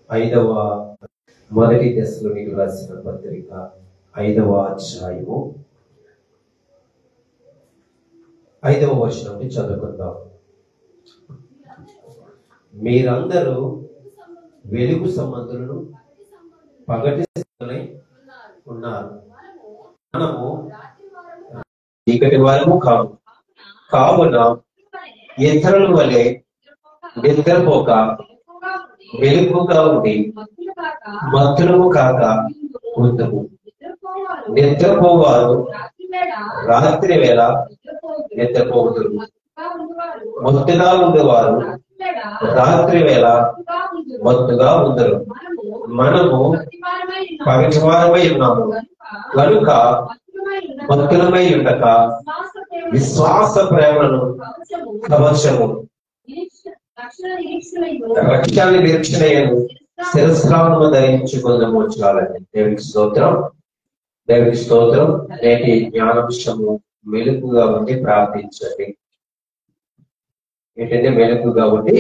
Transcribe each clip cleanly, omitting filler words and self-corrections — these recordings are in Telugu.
ఐదవ మొదటి దశలోనికి రాసిన పత్రిక 5వ అధ్యాయము 5వ వచనం నుండి చదువుకుందాం. మీరందరూ వెలుగు సంబంధులను పగటి సంబంధులై ఉన్నారు. మనము చీకటి వారము కావున ఇతరుల వలె నిద్రపోక వెలుగుగా ఉండి మత్తులము కాక ఉందము. నిద్రపోవారు రాత్రి వేళ నిద్రపోతురు, మత్తుగా ఉండేవారు రాత్రి వేళ మత్తుగా ఉండరు. మనము పగటివారమై ఉన్నాము కనుక మత్తులమై ఉండక విశ్వాస ప్రేమను కవచము రక్షణ నిరీక్షణను శిరస్త్రాలను ధరించుకుందాము చాలండి. దేవునికి స్తోత్రం, దేవునికి స్తోత్రం. నేటి జ్ఞానాంశము మెలుగుగా ఉండి ప్రార్థించండి. ఏంటంటే మెలుగుగా ఉండి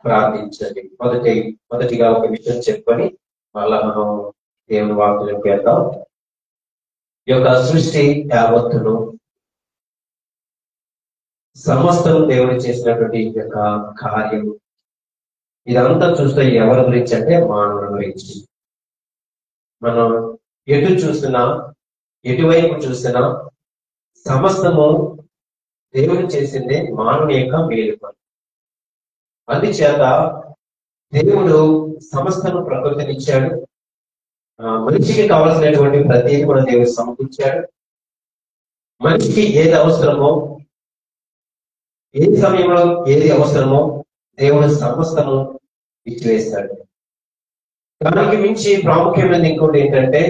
ప్రార్థించండి. మొదటిగా ఒక విషయం చెప్పని మళ్ళా మనం దేవుని వాక్యంలోకి వెళ్దాం. ఈ యొక్క సృష్టి యావత్తును సమస్తం దేవుడు చేసినటువంటి యొక్క కార్యం ఇదంతా చూస్తే ఎవరి గురించి అంటే మానవుల గురించి. మనం ఎటు చూసినా ఎటువైపు చూసినా సమస్తము దేవుడు చేసిందే మానవుని యొక్క మేలు. అందుచేత దేవుడు సమస్తను ప్రకృతినిచ్చాడు. మనిషికి కావలసినటువంటి ప్రతిదీ కూడా దేవుడు సమకూర్చాడు. మనిషికి ఏది అవసరమో, ఏ సమయంలో ఏది అవసరమో దేవుడు సమస్తము ఇచ్చివేస్తాడు. దానికి మించి ప్రాముఖ్యమైనది ఇంకోటి ఏంటంటే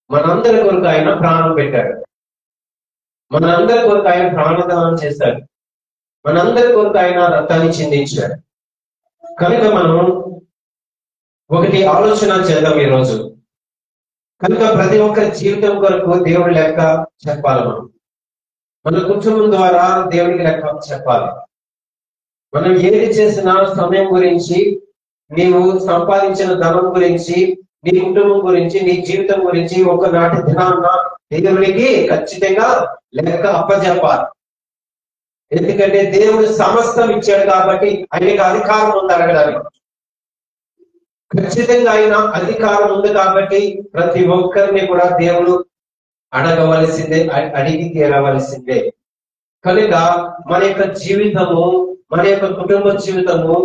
మనందరి కొరకు ఆయన ప్రాణం పెట్టాడు. మనందరి కొరకు ఆయన ప్రాణదానం చేశాడు. మనందరి కొరకు ఆయన రక్తాన్ని చిందించాడు. కనుక మనం ఒకటి ఆలోచన చేద్దాం ఈరోజు. కనుక ప్రతి ఒక్కరి జీవితం కొరకు దేవుడి లెక్క చెప్పాలి. మన కుటుంబం ద్వారా దేవుడికి లెక్క చెప్పాలి. మనం ఏది చేసినా సమయం గురించి, నీవు సంపాదించిన ధనం గురించి, నీ కుటుంబం గురించి, నీ జీవితం గురించి ఒకనాటి దినాన్న దేవుడికి ఖచ్చితంగా లెక్క అప్పచెప్పాలి. ఎందుకంటే దేవుడు సమస్తం ఇచ్చాడు కాబట్టి ఆయనకి అధికారం ఉంది అడగడానికి. ఖచ్చితంగా ఆయన అధికారం ఉంది కాబట్టి ప్రతి ఒక్కరిని కూడా దేవుడు అడగవలసిందే, అడిగి తీరవలసిందే. కనుక మన యొక్క జీవితము, మన యొక్క కుటుంబ జీవితము,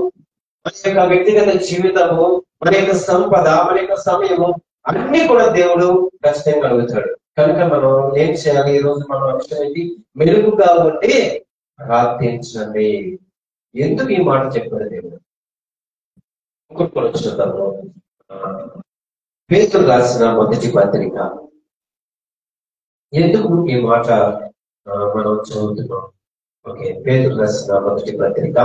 మన యొక్క వ్యక్తిగత జీవితము, మన యొక్క సంపద, మన యొక్క సమయము అన్ని కూడా దేవుడు ఖచ్చితంగా అడుగుతాడు. కనుక మనం ఏం చేయాలి? ఈ రోజు మనం అంశం ఏంటి? మెలుగుగా ఉంటే ప్రార్థించండి. ఎందుకు ఈ మాట చెప్పాడు దేవుడు? ఇంకొకటి వచ్చిన పేతురు రాసిన మొదటి పత్రిక ఎందుకు ఈ మాట మనం చదువుతున్నాం? ఓకే, పేతురు రాసిన మొదటి పత్రిక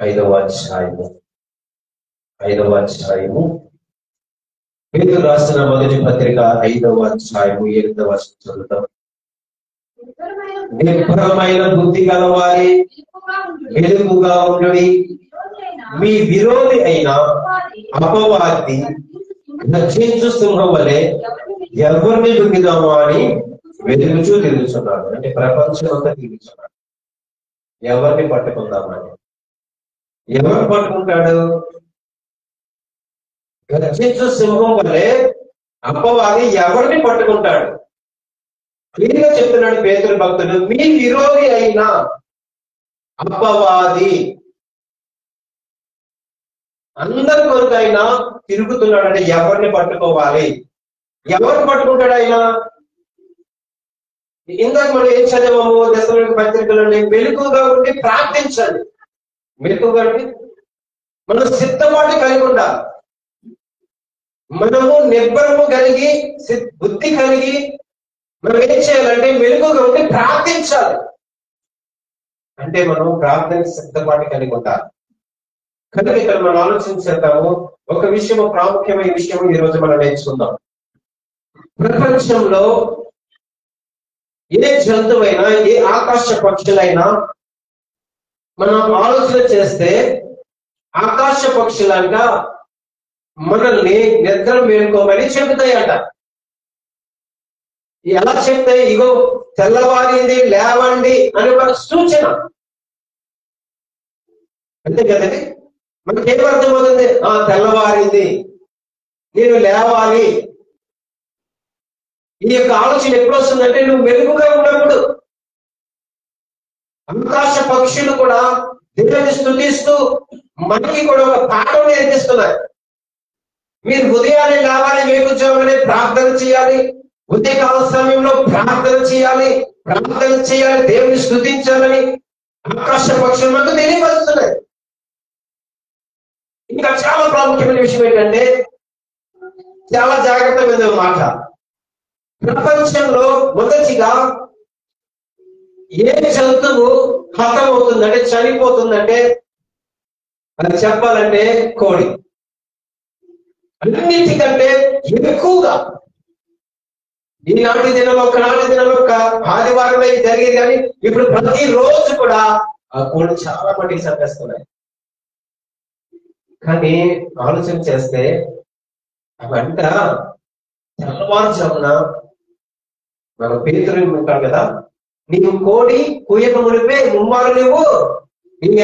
5వ అధ్యాయము పేతురు రాసిన మొదటి పత్రిక 5వ అధ్యాయము 8వ వచనం చదువుతాం. నిర్భరమైన బుద్ధి గలవారి వెలుగుగా ఉండి మీ విరోధి అయిన అపవాది రక్షించు సింహం వలె ఎవరిని దుఃఖిదామా అని వెలుగుచూ తిరుగుతున్నాడు. అంటే ప్రపంచం అంతా తిరుగుతున్నాడు. ఎవరిని పట్టుకుందామని. ఎవరు పట్టుకుంటాడు? గర్జించు సింహం వలె అపవాది ఎవరిని పట్టుకుంటాడు? క్లియర్గా చెప్తున్నాడు పేతురు భక్తుడు, మీ విరోధి అయిన అపవాది అందరి కొరకు ఆయన తిరుగుతున్నాడు. అంటే ఎవరిని పట్టుకోవాలి? ఎవరిని పట్టుకుంటాడు ఆయన? ఇందాక మనం ఏం చదివాము దశలోని పత్రికలోని వెలుగుగా ఉండి ప్రార్థించండి. వెలుగుగా ఉండి మనం సిద్ధపాటు కలిగి ఉండాలి. మనము నిర్భరము కలిగి బుద్ధి కలిగి మనం ఏం చేయాలంటే వెలుగుగా ఉండి ప్రార్థించాలి. అంటే మనం ప్రార్థన సిద్ధపాటు కలిగి ఉండాలి. కనుక ఇక్కడ మనం ఆలోచించేద్దాము. ఒక విషయము, ప్రాముఖ్యమైన విషయము ఈరోజు మనం నేర్చుకుందాం. ప్రపంచంలో ఏ జంతువైనా, ఏ ఆకాశ పక్షులైనా మనం ఆలోచన చేస్తే ఆకాశ పక్షులంట మనల్ని నిద్ర మేలుకోమని చెబుతాయట. ఎలా చెప్తాయి? ఇగో తెల్లవారింది లేవండి అని ఒక సూచన. అంతే కదండి. మనకేం అర్థమవుతుంది? తెల్లవారింది, నేను లేవాలి. ఈ యొక్క ఆలోచన ఎప్పుడు వస్తుందంటే నువ్వు మెరుగుగా ఉన్నప్పుడు. ఆకాశ పక్షులు కూడా దేవుని స్తుతిస్తూ మనకి కూడా ఒక పాఠం నేర్పిస్తున్నాయి. మీరు ఉదయాన్నే లేవాలి, వేకుజామునే ప్రార్థన చేయాలి, ఉదయకాల సమయంలో ప్రార్థన చేయాలి, దేవుని స్తుతించాలని ఆకాశ పక్షులు మనకు తెలియపరుస్తున్నాయి. ఇంకా చాలా ప్రాముఖ్యమైన విషయం ఏంటంటే, చాలా జాగ్రత్తమైన మాట. ప్రపంచంలో మొదటిగా ఏ జంతువు హతమవుతుందంటే, చనిపోతుందంటే అది చెప్పాలంటే కోడి. అన్నిటికంటే ఎక్కువగా ఈనాటి దినంలో, ఒకనాటి దినంలో, ఒక ఆదివారం జరిగేది, కానీ ఇప్పుడు ప్రతిరోజు కూడా ఆ కోడి చాలా మటుకు చంపేస్తున్నాయి. కానీ ఆలోచన చేస్తే అవంట తెల్లవారుజామున మన పేతురు ఉంటాం కదా, నీవు కోడి కూయక మునిపే ముమ్మారు నువ్వు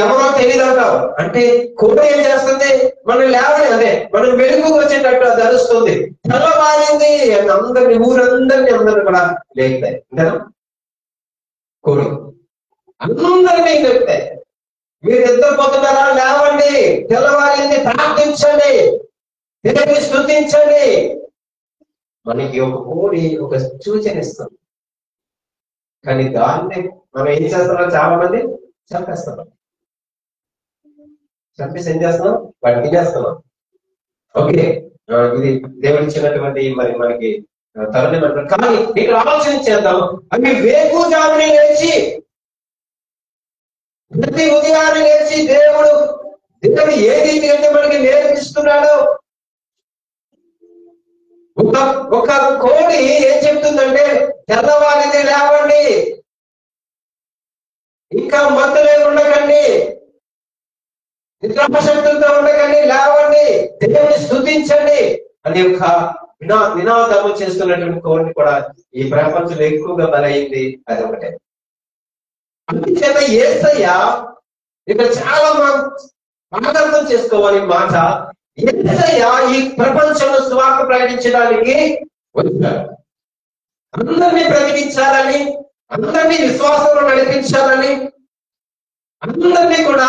ఎవరో తెలియదు అంటావు. అంటే కోడి ఏం చేస్తుంది? మనం లేవని, అదే మనం వెలుగు వచ్చేటట్టు అది అరుస్తుంది. తెల్లవారింది అందరినీ, ఊరందరినీ, అందరినీ కూడా లేపుతాయి. అంతేనా? కోడి అందరినీ లేపుతాయి. మీరు నిద్రపోతున్నారా? లేవండి, తెల్లవారింది, ప్రార్థించండి, దేవుని స్తుతించండి. మనకి ఒక కోడి ఒక సూచన ఇస్తుంది. కానీ దాన్ని మనం ఏం చేస్తున్నాం? చాలా మంది చంపేస్తున్నాం. చంపేసి ఏం చేస్తున్నాం? వాటిని తినేస్తున్నాం. ఓకే, ఇది దేవుడు ఇచ్చినటువంటి మరి మనకి తరుణం అంటారు. కానీ ఇక్కడ ఆలోచన చేద్దాం. అవి వేకుజామునే లేచి, ప్రతి ఉదయాన్ని లేచి దేవుడు ఏ రీతి అంటే మనకి నేర్పిస్తున్నాడు. ఒక కోడి ఏం చెప్తుందంటే, తెల్లవారిది లేవండి, ఇంకా మత్తులే ఉండకండి, నిద్రాశక్తులతో ఉండకండి, లేవండి, దేవుని స్తుతించండి అని ఒక నినాదము చేస్తున్నటువంటి కోడిని కూడా ఈ ప్రపంచంలో ఎక్కువగా బలైంది. అది ఒకటే. అందుచేత యేసయ్య ఇక్కడ చాలా అర్థం చేసుకోవాలి మాట. యేసయ్య ఈ ప్రపంచంలో సువార్త ప్రకటించడానికి వచ్చాడు. అందరినీ ప్రకటించాలని, అందరినీ విశ్వాసంలో నడిపించాలని, అందరినీ కూడా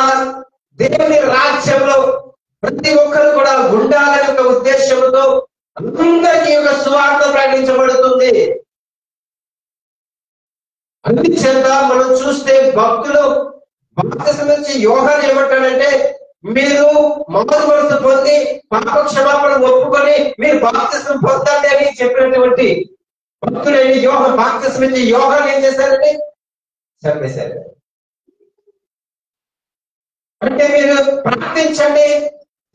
దేవుని రాజ్యంలో ప్రతి ఒక్కరు కూడా ఉండాలని ఒక ఉద్దేశంతో అందరికీ ఒక సువార్త ప్రకటించబడుతుంది. అందుచేత మనం చూస్తే భక్తులు బాప్తిసం నుంచి యోహాను ఏమంటాడంటే, మీరు మారు మనసు పొంది పాప క్షమాపణ ఒప్పుకొని మీరు బాప్తిసం పొందండి అని చెప్పినటువంటి భక్తులైన బాప్తిసం నుంచి యోహాను ఏం చేశారండి? చంపేశారు. అంటే మీరు ప్రార్థించండి,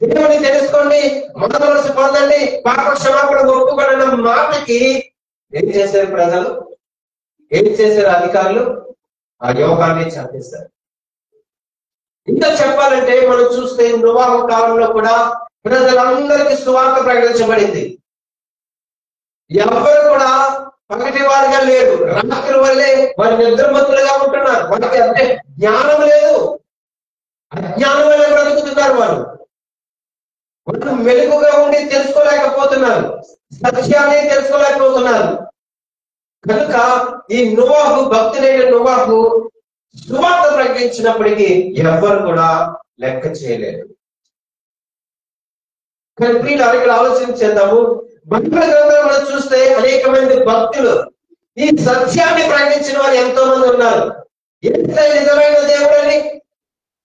దేవుని తెలుసుకోండి, మారు మనసు పొందండి, పాప క్షమాపణ ఒప్పుకొని అన్న మాటకి ఏం చేశారు ప్రజలు? ఏం చేశారు అధికారులు? ఆ యోహాన్ని చంపేశారు. ఇంకా చెప్పాలంటే మనం చూస్తే నోవాహు కాలంలో కూడా ప్రజలందరికీ సువార్త ప్రకటించబడింది. ఎవరు కూడా పగటి వారిగా లేరు. రాత్రి వల్లే వారి నిద్రమత్తులుగా ఉంటున్నారు. వారికి అంటే జ్ఞానం లేదు, అజ్ఞానం వల్ల బ్రతుకుతున్నారు. వాళ్ళు మెలుగుగా ఉండి తెలుసుకోలేకపోతున్నారు, సత్యాన్ని తెలుసుకోలేకపోతున్నారు. కనుక ఈ నోవాహు, భక్తులైన నోవాహు సువార్త ప్రకటించినప్పటికీ ఎవ్వరు కూడా లెక్క చేయలేదు. కానీ ప్రియులారా, ఇక్కడ ఆలోచన చేద్దాము. బైబిల్ గ్రంథంలో చూస్తే అనేక మంది భక్తులు ఈ సత్యాన్ని ప్రకటించిన వారు ఎంతో మంది ఉన్నారు. యేసయ్య నిజమైన దేవుడని,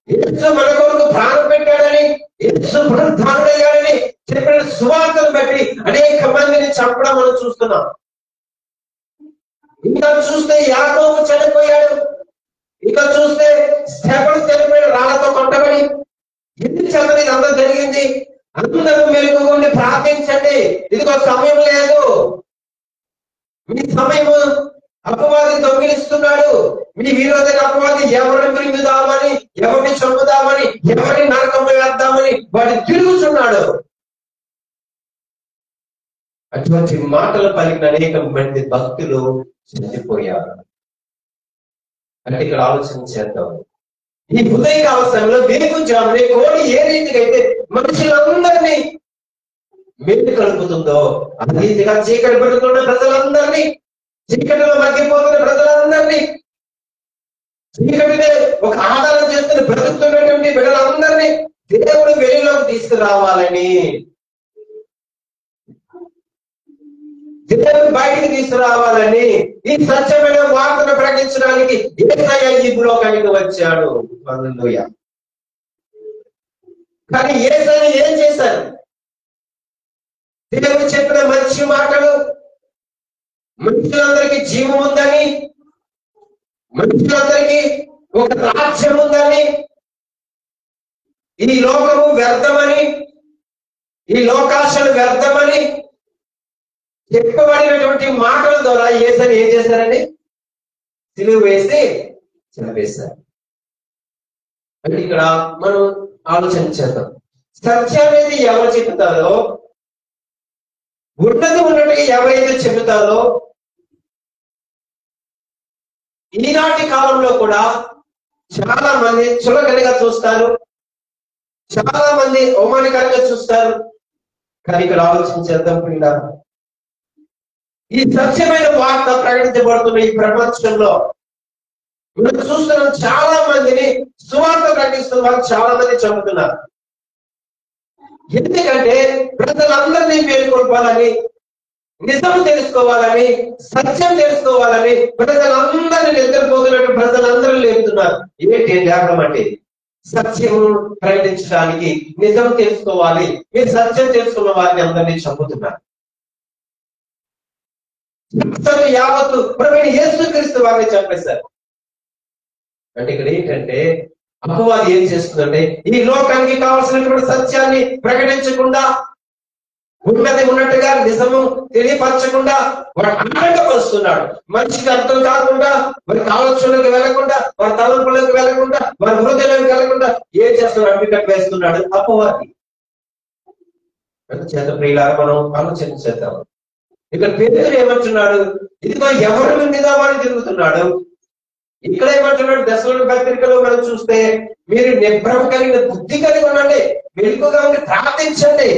యేసు మన కొరకు ప్రాణం పెట్టాడని, యేసు పునరుద్ధానుడయ్యాడని చెప్పిన సువార్తను బట్టి అనేక మందిని చంపడం మనం చూస్తున్నాం. ఇంకా చూస్తే యాకోబు చనిపోయాడు, ఇంకా చూస్తే స్టెఫను చనిపోయాడు, రాళ్లతో కొట్టబడి. ఎందుకు చెప్పని అంతా జరిగింది? అందరూ మెలుగుండి ప్రార్థించండి, ఇదిగో సమయం లేదు, మీ సమయము అపవాది దొంగిలిస్తున్నాడు, మీ విరోధి అపవాది ఎవరిని మింగుదామని, ఎవరిని చంపుదామని, ఎవరిని నరకంలో వేద్దామని వాడు తిరుగుతున్నాడు. అటువంటి మాటలు పలికిన అనేక మంది భక్తులు చనిపోయారు. అంటే ఇక్కడ ఆలోచన చేద్దాం. ఈ ఉదయకాల సమయంలో వేకుజామునే కోడి ఏ రీతిగా అయితే మనుషులందరినీ మేలు కలుపుతుందో ఆ రీతిగా చీకటి పడుతున్న ప్రజలందరినీ, చీకటిలో మగ్గిపోతున్న ప్రజలందరినీ, చీకటినే ఒక ఆధారం చేసుకుని బ్రతుకుతున్నటువంటి బిడ్డలందరినీ దేవుడు వెలుగులోకి తీసుకురావాలని, దేవుడు బయటికి తీసుకురావాలని, ఈ సత్యమైన వార్తను ప్రకటించడానికి యేసయ్య ఈ భూలోకానికి వచ్చాడు. హల్లెలూయా. కానీ యేసయ్య ఏం చేశారు? దేవుడు చెప్పిన మంచి మాటలు, మనుషులందరికీ జీవం ఉందని, మనుషులందరికీ ఒక రాజ్యం ఉందని, ఈ లోకము వ్యర్థమని, ఈ లోకాశలు వ్యర్థమని చెప్పబడినటువంటి మాటల ద్వారా యేసయ్య ఏం చేశారండి? సిలువ వేసి చంపేశారు. అంటే ఇక్కడ మనం ఆలోచన చేద్దాం. సత్యం అనేది ఎవరు చెబుతారో, ఉన్నది ఉన్నట్టుగా ఎవరైతే చెబుతారో, ఈనాటి కాలంలో కూడా చాలా మంది చులకనగా చూస్తారు, చాలా మంది అవమానకరంగా చూస్తారు. కానీ ఇక్కడ ఆలోచన చేద్దాం పిల్లలు, ఈ సత్యమైన వార్త ప్రకటించబడుతున్న ఈ ప్రపంచంలో మనం చూస్తున్నాం, చాలా మందిని సువార్త ప్రకటిస్తున్న వాళ్ళు చాలా మంది చంపుతున్నారు. ఎందుకంటే ప్రజలందరినీ మేలుకొల్పాలని, నిజం తెలుసుకోవాలని, సత్యం తెలుసుకోవాలని ప్రజలందరినీ నిద్రపోతున్నట్టు ప్రజలందరూ లేపుతున్నారు. ఏంటి త్యాగం అంటే? సత్యం ప్రకటించడానికి, నిజం తెలుసుకోవాలి, మీరు సత్యం తెలుసుకున్న వారిని అందరినీ చంపుతున్నారు. యావత్తు ప్రభువైన యేసుక్రీస్తు వారిని చంపేశారు. అంటే ఇక్కడ ఏంటంటే అపవాది ఏం చేస్తుందంటే, ఈ లోకానికి కావాల్సినటువంటి సత్యాన్ని ప్రకటించకుండా, ఉన్నది ఉన్నట్టుగా నిజము తెలియపరచకుండా వాడు ఆటంకపరుస్తున్నాడు. మనిషికి అర్థం కాకుండా, వారి ఆలోచనలకు వెళ్లకుండా, వారి తలంపులకు వెళ్లకుండా, వారి హృదయాలకు వెళ్లకుండా ఏం చేస్తున్నాడు? అడ్డుకట్ట వేస్తున్నాడు అపవాది. చేత ప్రియులారా మనం ఆలోచన చేద్దాం. ఇక్కడ పేదలు ఏమంటున్నాడు? ఇదిగో ఎవరి మీద వాడు తిరుగుతున్నాడు. ఇక్కడ ఏమంటున్నాడు? దశలోని పత్రికలో మనం చూస్తే, మీరు నిబ్రహం కలిగిన బుద్ధి కలిగి ఉండండి, వెలుగుగా ఉండి ప్రార్థించండి.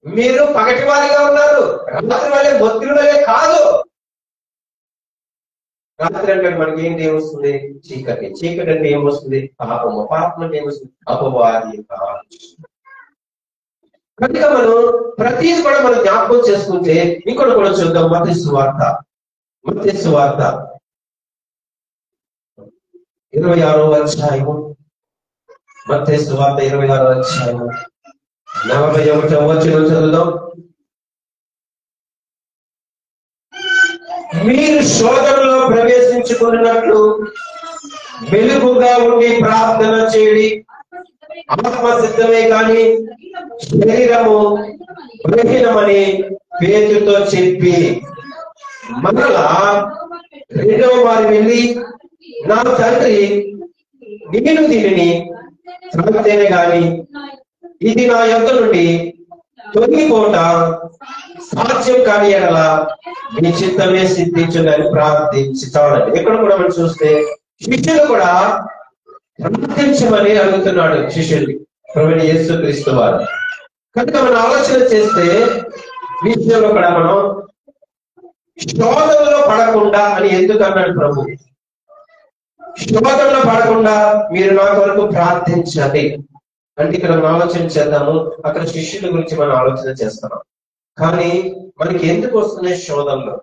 మీరు పగటి వారిగా ఉన్నారు, రాత్రి వాళ్ళే మొత్తుల వల్లే కాదు. రాత్రి అంటే మనకి ఏంటి ఏమొస్తుంది? చీకటి. చీకటి అంటే ఏమొస్తుంది? పాపము. పాపం అంటే ఏమొస్తుంది? అపవాది. కనుక మనం ప్రతిదీ కూడా మనం జ్ఞాపకం చేసుకుంటే ఇంకోటి కూడా చూద్దాం. మత్తయి సువార్త 26వ అధ్యాయము. మత్తయి సువార్త 26వ అధ్యాయము 41వ వచనం చదువుదాం. మీరు శోధనలో ప్రవేశించుకున్నట్లు వెలుగుగా ఉండి ప్రార్థన చేయండి. ఆత్మ సిద్ధమే కానీ శరీరము బలహీనమని పేతురుతో చెప్పి మరలా రెండవ వారు వెళ్ళి, నా తండ్రి, నేను దీనిని త్రాగితేనే గాని ఇది నా యొద్ద నుండి తొలగిపోట సాధ్యం కాని ఎడల మీ చిత్తమే సిద్ధించుదని ప్రార్థించి చాలండి. ఎక్కడ కూడా మనం చూస్తే శిష్యులు కూడా ప్రార్థించమని అడుగుతున్నాడు శిష్యుల్ని ప్రభువైన యేసుక్రీస్తు వారు. కనుక మనం ఆలోచన చేస్తే విషయంలో కూడా మనం శోధనలో పడకుండా అని ఎందుకు అన్నాడు ప్రభు? శోధనలో పడకుండా మీరు నా కొరకు ప్రార్థించండి అంటే ఇక్కడ మనం ఆలోచన చేద్దాము. అక్కడ శిష్యుల గురించి మనం ఆలోచన చేస్తున్నాం. కానీ మనకి ఎందుకు వస్తున్నాయి శోధనలు?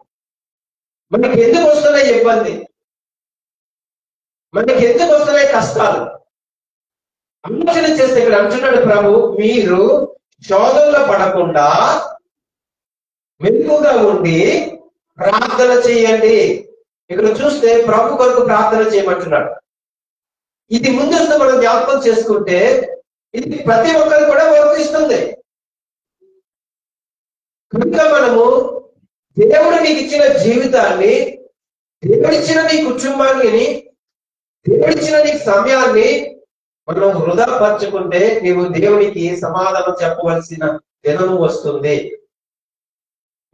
మనకి ఎందుకు వస్తున్నాయి ఇబ్బంది? మనకి ఎందుకు వస్తున్నాయి కష్టాలు? ఆలోచన చేస్తే ఇక్కడ అంటున్నాడు ప్రభు, మీరు శోధనలో పడకుండా మెరుగుగా ఉండి ప్రార్థన చేయండి. ఇక్కడ చూస్తే ప్రభు కొరకు ప్రార్థన చేయమంటున్నాడు. ఇది ముందస్తు మనం జ్ఞాపకం చేసుకుంటే ఇది ప్రతి ఒక్కరు కూడా వర్తిస్తుంది. కనుక మనము దేవుడు నీకు ఇచ్చిన జీవితాన్ని దేవుడిచ్చిన నీ కుటుంబాన్ని, దేవుడిచ్చిన నీ సమయాన్ని మనం వృధా పరచుకుంటే నీవు దేవునికి సమాధానం చెప్పవలసిన దినం వస్తుంది.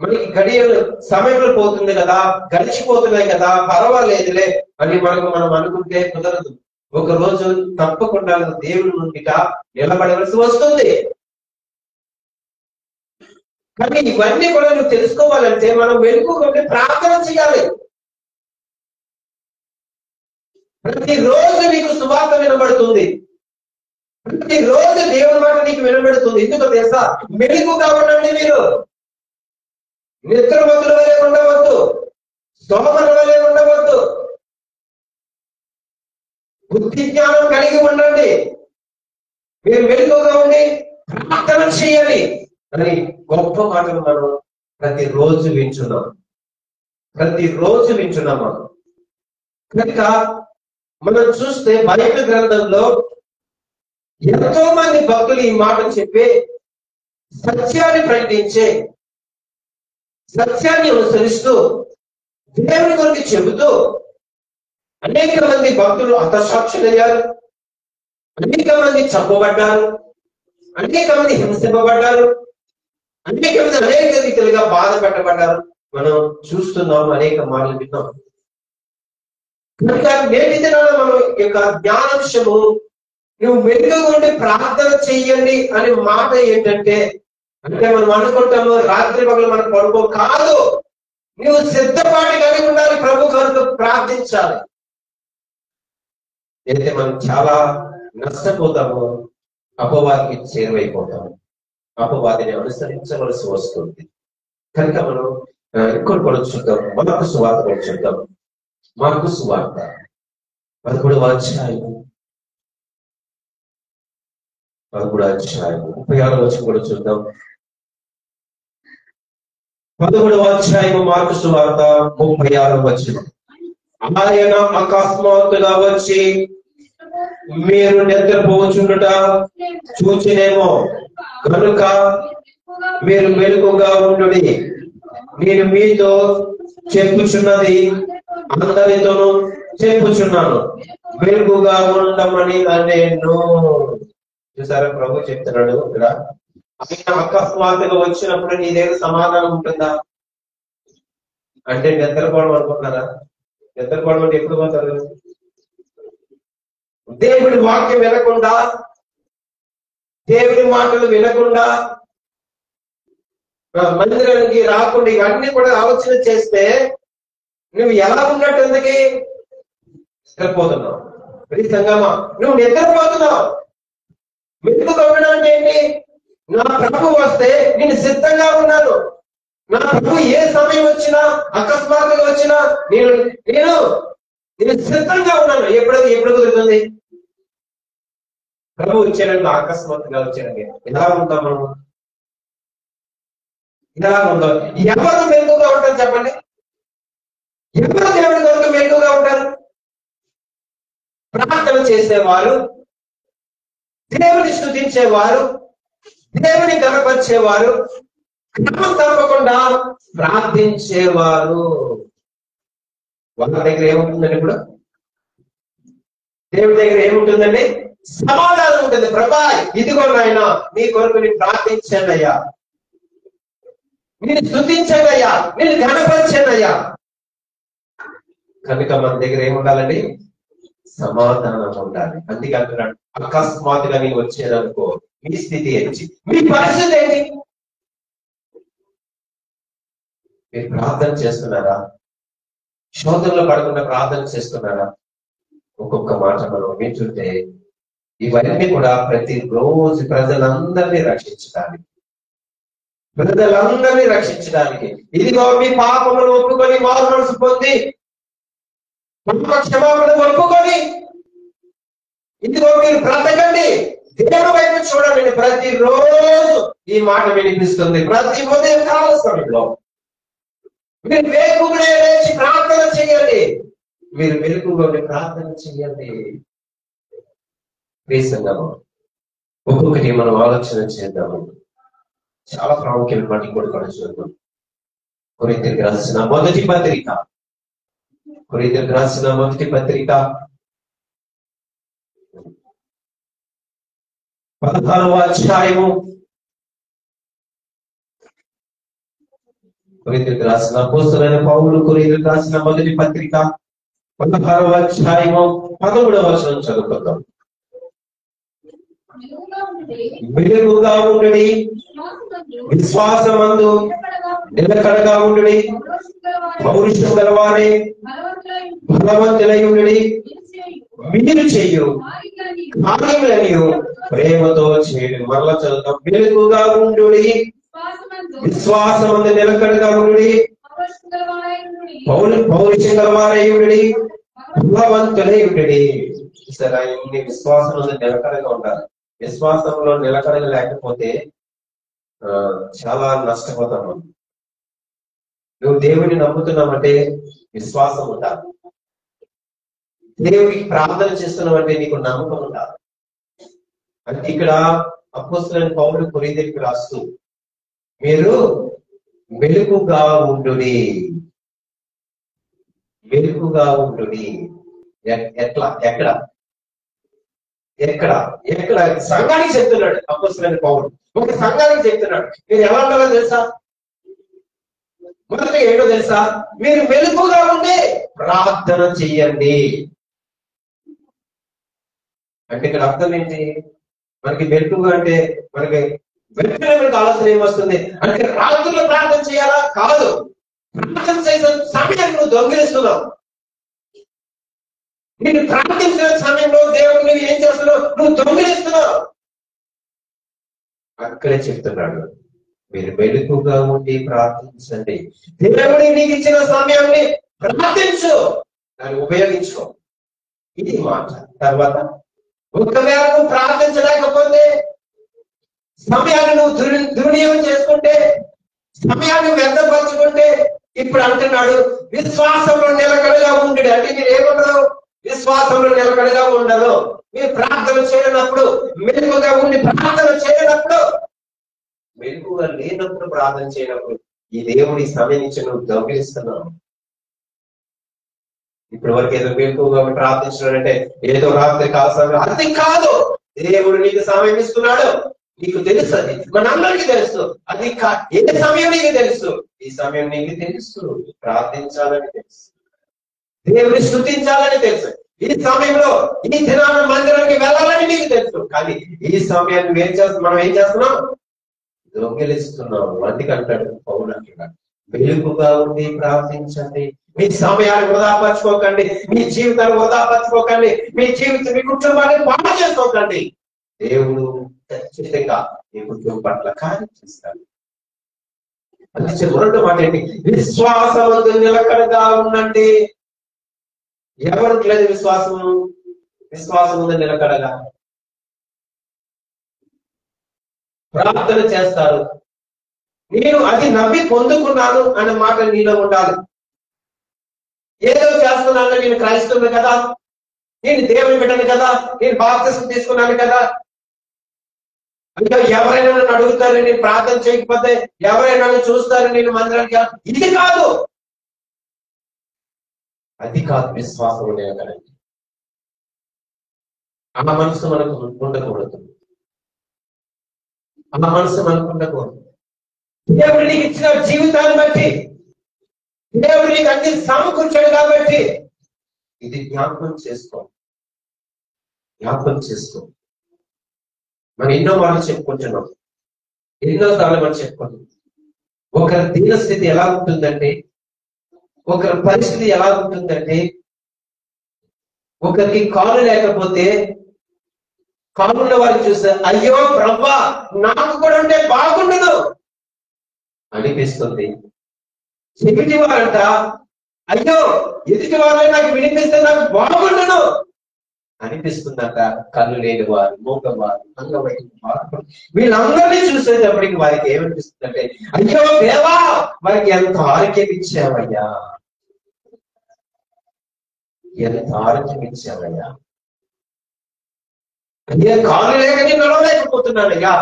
మనకి గడియలు సమయంలో పోతుంది కదా, గడిచిపోతున్నాయి కదా, పర్వాలేదులే అని మనం అనుకుంటే కుదరదు. ఒక రోజు తప్పకుండా దేవుని నుండిట నిలబడవలసి వస్తుంది. కానీ ఇవన్నీ కూడా నువ్వు తెలుసుకోవాలంటే మనం వెనుకుంటే ప్రార్థన చేయాలి. ప్రతిరోజు నీకు సువార్త వినబడుతుంది, ప్రతిరోజు దేవుని మాట నీకు వినబడుతుంది. ఎందుకు తెలుసా? మెలుగుగా ఉండండి. మీరు నిద్రమతుల వలె ఉండవద్దు, స్తోమల వలె ఉండవద్దు, బుద్ధి జ్ఞానం కలిగి ఉండండి. మీరు మెలుగుగా ఉండి ప్రార్థన చేయాలి అని గొప్ప మాటలు మనం ప్రతిరోజు వింటున్నాం. మనం కనుక మనం చూస్తే బైబిల్ గ్రంథంలో ఎంతో మంది భక్తులు ఈ మాట చెప్పి సత్యాన్ని ప్రకటించే, సత్యాన్ని అనుసరిస్తూ దేవుని కొరకు చెబుతూ అనేక మంది భక్తులు హతసాక్షులయ్యారు, అనేక మంది చంపబడ్డారు, అనేక మంది హింసింపబడ్డారు, అనేక మంది అనేక రీతిలుగా బాధ పెట్టబడ్డారు. మనం చూస్తున్నాం, అనేక మాటలు విన్నాం. కనుక నేటి దినాన మనం యొక్క జ్ఞానాంశము నువ్వు మెలుగుగా ఉండి ప్రార్థన చెయ్యండి అనే మాట ఏంటంటే, అంటే మనం అనుకుంటాము రాత్రి పగలు మనం పడుకో కాదు, నువ్వు సిద్ధపాటు కలిగి ఉండాలి, ప్రభు కొరకు ప్రార్థించాలి. అయితే మనం చాలా నష్టపోతాము, అపవాదికి చేరువైపోతాము, అపవాదిని అనుసరించవలసి వస్తుంది. కనుక మనం ఇంకోటి కూడా చూద్దాం, మార్కు సువార్త కూడా చూద్దాం. మార్కు సువార్త 11వ అధ్యాయము 36వ వచనం కూడా చూద్దాం. 11వ అధ్యాయము మార్కు సువార్త 36వ వచనం. ఆయన అకస్మాత్తుగా వచ్చి మీరు నిద్రపోచుండుట చూచినేమో, కనుక మీరు మెలకుగా ఉండుడి. నేను మీతో చెప్పుచున్నది అందరితోనూ చెప్పుచున్నాను, మెలకుగా ఉండమని నేను. చూసారా, ప్రభు చెప్తున్నాడు ఇక్కడ. ఆయన అకస్మాత్తుగా వచ్చినప్పుడు నీ దగ్గర సమాధానం ఉంటుందా అంటే నిద్రపోవడం అనుకుంటున్నారా? నిద్రపోవడం అంటే ఎప్పుడు పోతారు? దేవుడి వాక్యం వినకుండా, దేవుడి మాటలు వినకుండా, మందిరానికి రాకుండా ఇవన్నీ కూడా ఆలోచన చేస్తే నువ్వు ఎలా ఉన్నట్టు? ఎందుకు నిద్రపోతున్నావు? సంగమా, నువ్వు నిద్రపోతున్నావు. మెలుగుగా ఉండడం అంటే ఏంటి? నా ప్రభు వస్తే నేను సిద్ధంగా ఉన్నాను. నా ప్రభు ఏ సమయం వచ్చినా, అకస్మాత్తుగా వచ్చినా నేను సిద్ధంగా ఉన్నాను. ఎప్పుడు కుదురుతుంది? ప్రభు వచ్చాడంటే అకస్మాత్తుగా వచ్చాడండి. ఎలా ఉంటాం మనం? ఎలా ఉంటాం? ఎవరు మెలుగుగా ఉంటారు చెప్పండి? ఎవరు దేవుడి కొరకు మెలుగుగా ఉంటారు? ప్రార్థన చేసేవారు, దేవుని స్తుతించేవారు, దేవుని కనపరిచేవారు, క్రమం తప్పకుండా ప్రార్థించేవారు. వాళ్ళ దగ్గర ఏముంటుందండి? ఇప్పుడు దేవుడి దగ్గర ఏముంటుందండి? సమాధానం ఉంటుంది. ప్రభా, ఇదిగో నాయన, నీ కొరకు నేను ప్రార్థించానయ్యా, నేను స్తుతించానయ్యా, నేను కనపరిచానయ్యా. కనుక మన దగ్గర ఏముండాలండి? సమాధానం ఉండాలి. అందుకే అంటున్నాడు, అకస్మాత్తుగా నేను వచ్చేదనుకో, మీ స్థితి ఏంటి? మీ పరిస్థితి ఏంటి? మీరు ప్రార్థన చేస్తున్నారా? శోధనలో పడకుండా ప్రార్థన చేస్తున్నారా? ఒక్కొక్క మాట మనం వింటుంటే ఇవన్నీ కూడా ప్రతిరోజు ప్రజలందరినీ రక్షించడానికి, ఇదిగో మీ పాపమును ఒప్పుకొని మారు మనసు పొంది క్షమాపణ ఒప్పుకొని ఇదిగో మీరు బ్రతకండి, దేవుడి వైపు చూడండి. ప్రతిరోజు ఈ మాట వినిపిస్తుంది. ప్రతి ఉదయం కాల సమయంలో మీరు వేకువనే లేచి ప్రార్థన చేయండి. మీరు మెలకువగా ప్రార్థన చేయండి. ప్రియసంగమా, ఒక్కొక్కటి మనం ఆలోచన చేద్దాము. చాలా ప్రాముఖ్యమైన మాట ఇంకోటి కూడా చూద్దాం. కొరింథీయులకు రాసిన మొదటి పత్రిక కొరింథీయులకు రాసిన మొదటి పత్రిక 16వ అధ్యాయము. కొరింథీయులకు రాసిన అపోస్తలుడైన పౌలు కొరింథీయులకు రాసిన మొదటి పత్రిక 16వ అధ్యాయము 13వ వచనం చదువుకుందాం. వెలుగుగా ఉండుడి, విశ్వాసమందు నిలకడగా ఉండుడి, పౌరుషం గలవారే బలవంతులై ఉండుడి, మీరు చేయు కార్యములను ప్రేమతో చేయడు. మరలా చదువుతాం. వెలుగుగా ఉండుడి, విశ్వాసమందు నిలకడగా ఉండుడి, పౌరుషం గలవారై ఉండుడి, బలవంతులై ఉండుడి. సరే, ఇన్ని విశ్వాసంలో నిలకడగా ఉండాలి. విశ్వాసంలో నిలకడగా లేకపోతే చాలా నష్టపోతాం మనం. నువ్వు దేవుడిని నమ్ముతున్నావంటే విశ్వాసం ఉండాలి. దేవుడికి ప్రార్థన చేస్తున్నావంటే నీకు నమ్మకం ఉండాలి. అంటే ఇక్కడ అపోస్తలుడైన పౌలు కొరింథీయులకు రాస్తూ, మీరు వెలుగుగా ఉండుడి, వెలుగుగా ఉండుడి. ఎట్లా? ఎక్కడ ఎక్కడ ఎక్కడ సంఘానికి చెప్తున్నాడు అపోస్తలుడైన పౌలు. ఒక సంఘానికి చెప్తున్నాడు. మీరు ఎలా ఉండాలో తెలుసా? మొదటి ఏంటో తెలుసా? మీరు వెలుగుగా ఉండి ప్రార్థన చెయ్యండి. అంటే ఇక్కడ అర్థం ఏంటి? మనకి వెలుగుగా అంటే మనకి వెంటనే మనకు ఆలోచన ఏమొస్తుంది అంటే రాత్రుల్లో ప్రార్థన చేయాలా? కాదు. ప్రార్థన చేసిన సమయాన్ని నువ్వు దొంగిలిస్తున్నావు. నేను ప్రార్థించిన సమయంలో దేవుడు నువ్వు ఏం చేస్తున్నావు? నువ్వు దొంగిలిస్తున్నావు. అక్కడే చెప్తున్నాడు, మీరు వెలుగుగా ఉండి ప్రార్థించండి. దేవుడి నీకు ఇచ్చిన సమయాన్ని ప్రార్థించు, దాన్ని ఉపయోగించుకో. ఇది మాట. తర్వాత ఒకవేళ నువ్వు ప్రార్థించలేకపోతే, సమయాన్ని నువ్వు దుర్వినియోగం చేసుకుంటే, సమయాన్ని వ్యర్థపరచుకుంటే, ఇప్పుడు అంటున్నాడు విశ్వాసంలో నిలకడగా ఉండు. అంటే మీరు ఏమన్నారు? విశ్వాసంలో నిలకడగా ఉండరు. మీరు ప్రార్థన చేయనప్పుడు, మెలుగుగా ఉండి ప్రార్థన చేయనప్పుడు, మెలుగుగా లేనప్పుడు ప్రార్థన చేయనప్పుడు ఈ దేవుడి సమయం నుంచి నువ్వు దొంగిలిస్తున్నావు. ఇప్పటి వరకు ఏదో మెలుగుగా ప్రార్థించినాడంటే ఏదో రాత్రి కాదు. అది కాదు. దేవుడు నీకు సమయం ఇస్తున్నాడు. నీకు తెలుసు, అది మనందరికీ తెలుసు. అది ఏ సమయం నీకు తెలుసు? ఈ సమయం నీకు తెలుసు. ప్రార్థించాలని తెలుసు, దేవుని స్తుతించాలని తెలుసు. ఈ సమయంలో ఈ దినాన మందిరానికి వెళ్ళాలని నీకు తెలుసు. కానీ ఈ సమయాన్ని మనం ఏం చేస్తున్నాం? దొంగిలిస్తున్నాం. అందుకంటాడు పౌలు అంటున్నాడు, వెలుగుగా ఉండి ప్రార్థించండి. మీ సమయాన్ని వృధాపరచుకోకండి, మీ జీవితాన్ని వృధాపరచుకోకండి, మీ కుటుంబాన్ని పాడు చేసుకోకండి. దేవుడు ఖచ్చితంగా మీ కుటుంబం పట్ల కార్యం చేస్తాడు. అది రెండో మాట ఏంటి? విశ్వాసవంతులు నిలకడగా ఉండండి. ఎవరికి లేదు విశ్వాసము? విశ్వాసం ఉంది నిలకడగా. ప్రార్థన చేస్తారు. నేను అది నమ్మి పొందుకున్నాను అనే మాట నీలో ఉండాలి. ఏదో చేస్తున్నాను, నేను క్రైస్తవుని కదా, నేను దేవుని బిడ్డను కదా, నేను బాప్తిసం తీసుకున్నాను కదా, అంటే ఎవరైనా నన్ను అడుగుతారు, నేను ప్రార్థన చేయకపోతే ఎవరైనా నన్ను చూస్తారు, నేను మందిరానికి. ఇది కాదు, అది కాదు విశ్వాసం ఉండేదండి. ఆ మనసు మనకు ఉండకూడదు. ఆ మనసు మనకు ఉండకూడదు. దేవుడు నీకు ఇచ్చిన జీవితాన్ని బట్టి, దేవుడు నీకు అన్ని సమకూర్చాడు కాబట్టి ఇది జ్ఞాపకం చేసుకో. మనం ఎన్నో మాటలు చెప్పుకుంటున్నాం, ఎన్నోసార్లు మనం చెప్పుకుంటున్నాం. ఒకరి దీనస్థితి ఎలా ఉంటుందంటే, ఒకరి పరిస్థితి ఎలా ఉంటుందంటే, ఒకరికి కాలు లేకపోతే కాలున్న వారిని చూస్తే అయ్యో బ్రహ్మా నాకు కూడా ఉంటే బాగుండదు అనిపిస్తుంది. చెవిటి వారంట అయ్యో ఎదుటి వారే నాకు వినిపిస్తే నాకు బాగుండదు అనిపిస్తుందంట. కళ్ళు లేని వారు, మూగవారు, అంగవైన వారు, వీళ్ళందరినీ చూసేటప్పటికి వారికి ఏమనిపిస్తుందంటే అయ్యో దేవా వారికి ఎంత ఆరోగ్యం ఇచ్చావయ్యా, ఎంత ఆరోగ్యం ఇచ్చావయ్యా. అయ్యా కాళ్ళు లేక నేను నడవలేకపోతున్నానయ్యా,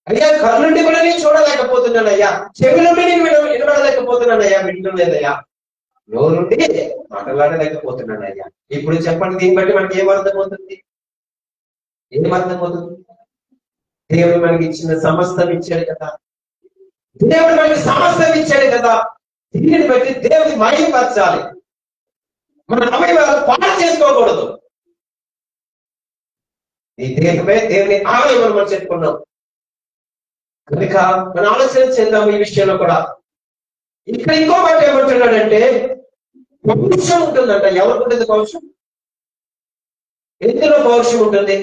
అయ్యా కళ్ళుండి కూడా నేను చూడలేకపోతున్నానయ్యా, చెవులుండి నేను వినబడలేకపోతున్నానయ్యా, వింటలేదయ్యా. నోరుండి మాట్లాడలేకపోతున్నాడు అయ్యా. ఇప్పుడు చెప్పండి, దీన్ని బట్టి మనకి ఏమర్థమవుతుంది? ఏమర్థమవుతుంది? దేవుడు మనకి ఇచ్చిన సమస్తం ఇచ్చాడు కదా, దేవుడు మనకి సమస్తం ఇచ్చాడు కదా, దీనిని బట్టి దేవుని మహిమపరచాలి. మన అవయవాలు పాడు చేసుకోకూడదు. ఈ దేహమే దేవుని ఆలయం మనం చెప్పుకున్నాం కనుక మనం ఆలోచన చేద్దాం ఈ విషయంలో కూడా. ఇక్కడ ఇంకో మాట ఏమంటున్నాడంటే పౌరుషం ఉంటుందంట. ఎవరికి ఉంటుంది పౌరుషం? ఎందులో పౌరుషం ఉంటుంది?